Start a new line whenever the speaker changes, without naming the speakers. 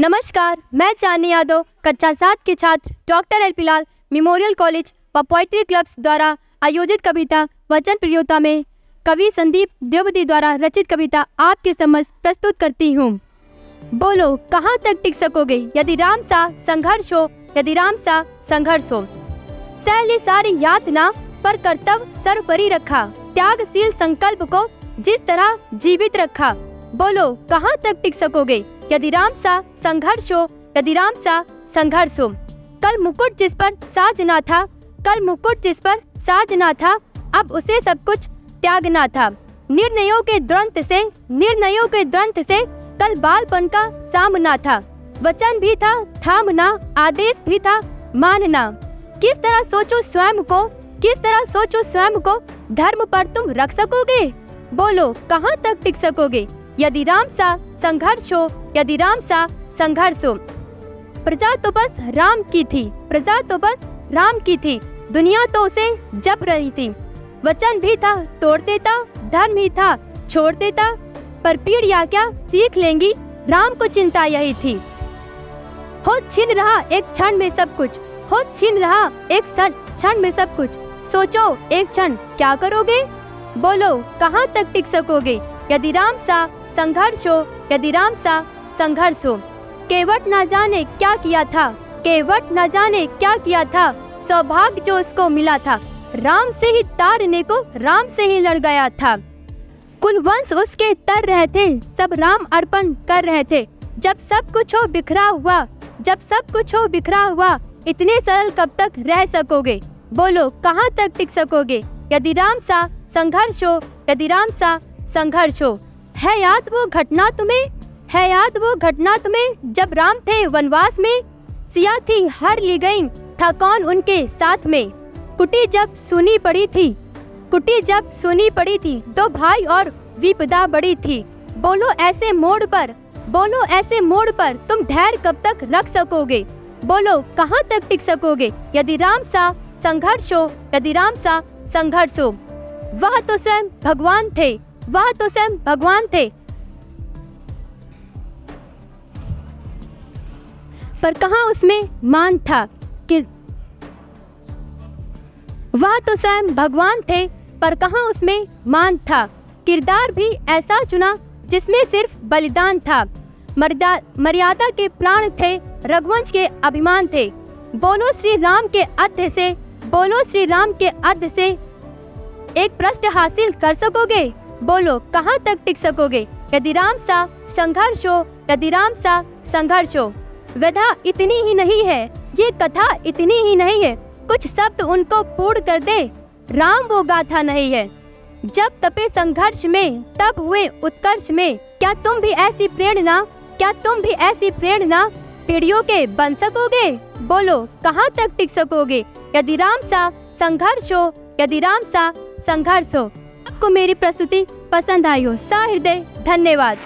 नमस्कार, मैं चांदनी यादव कक्षा 7 के छात्र डॉक्टर एल पी लाल मेमोरियल कॉलेज व पोइट्री क्लब्स द्वारा आयोजित कविता वचन प्रियोता में कवि संदीप द्विवेदी द्वारा रचित कविता आपके समक्ष प्रस्तुत करती हूँ। बोलो कहाँ तक टिक सकोगे यदि राम सा संघर्ष हो, यदि राम सा संघर्ष हो। सहली सारी यातना पर कर्तव्य सर्वोपरि रखा, त्यागशील संकल्प को जिस तरह जीवित रखा। बोलो कहाँ तक टिक सकोगे यदि राम सा संघर्ष हो, यदि राम सा संघर्ष हो। कल मुकुट जिस पर साज ना था, कल मुकुट जिस पर साज ना था, अब उसे सब कुछ त्यागना था। निर्णयों के द्वंद्व से, निर्णयों के द्वंद्व से कल बालपन का सामना था। वचन भी था थामना, आदेश भी था मानना। किस तरह सोचो स्वयं को, किस तरह सोचो स्वयं को, धर्म पर तुम रख सकोगे। बोलो कहाँ तक टिक सकोगे यदि राम सा संघर्ष हो, यदि राम सा संघर्ष हो। प्रजा तो बस राम की थी, प्रजा तो बस राम की थी, दुनिया तो उसे जप रही थी। वचन भी था तोड़ देता, धर्म ही था छोड़ देता, पर पीढ़ियाँ क्या सीख लेंगी, राम को चिंता यही थी। हो छिन रहा एक क्षण में सब कुछ, हो छिन रहा एक क्षण में सब कुछ, सोचो एक क्षण क्या करोगे। बोलो कहाँ तक टिक सकोगे यदि राम सा संघर्ष हो, यदि राम सा संघर्ष हो। केवट न जाने क्या किया था, केवट न जाने क्या किया था, सौभाग्य जो उसको मिला था, राम से ही तारने को राम से ही लड़ गया था। कुल वंश उसके तर रहे थे, सब राम अर्पण कर रहे थे। जब सब कुछ हो बिखरा हुआ, जब सब कुछ हो बिखरा हुआ, इतने सरल कब तक रह सकोगे। बोलो कहाँ तक टिक सकोगे यदि राम सा संघर्ष हो, यदि राम सा संघर्ष हो। है याद वो घटना तुम्हें, है याद वो घटना तुम्हें, जब राम थे वनवास में, सिया थी हार ली गई, था कौन उनके साथ में। कुटी जब सुनी पड़ी थी, कुटी जब सुनी पड़ी थी, दो भाई और विपदा बड़ी थी। बोलो ऐसे मोड़ पर, बोलो ऐसे मोड़ पर तुम धैर्य कब तक रख सकोगे। बोलो कहाँ तक टिक सकोगे यदि राम सा संघर्ष हो, यदि राम सा संघर्ष हो। वह तो स्वयं भगवान थे, वह तो स्वयं भगवान थे, पर कहाँ उसमें मान था कि वह तो स्वयं भगवान थे, पर कहाँ उसमें मान था। किरदार भी ऐसा चुना जिसमें सिर्फ बलिदान था। मर्यादा के प्राण थे, रघुवंश के अभिमान थे। बोलो श्री राम के अद्ध से, बोलो श्री राम के अद्ध से एक प्रश्न हासिल कर सकोगे। बोलो कहाँ तक टिक सकोगे यदि राम सा संघर्ष हो, यदि राम सा संघर्ष हो। व्यथा इतनी ही नहीं है, ये कथा इतनी ही नहीं है, कुछ शब्द उनको पूर्ण कर दे, राम वो गाथा नहीं है। जब तपे संघर्ष में तब हुए उत्कर्ष में, क्या तुम भी ऐसी प्रेरणा, क्या तुम भी ऐसी प्रेरणा पीढ़ियों के बन सकोगे। बोलो कहाँ तक टिक सकोगे यदि राम सा संघर्ष हो, यदि राम सा संघर्ष हो। आपको मेरी प्रस्तुति पसंद आई हो, सहृदय धन्यवाद।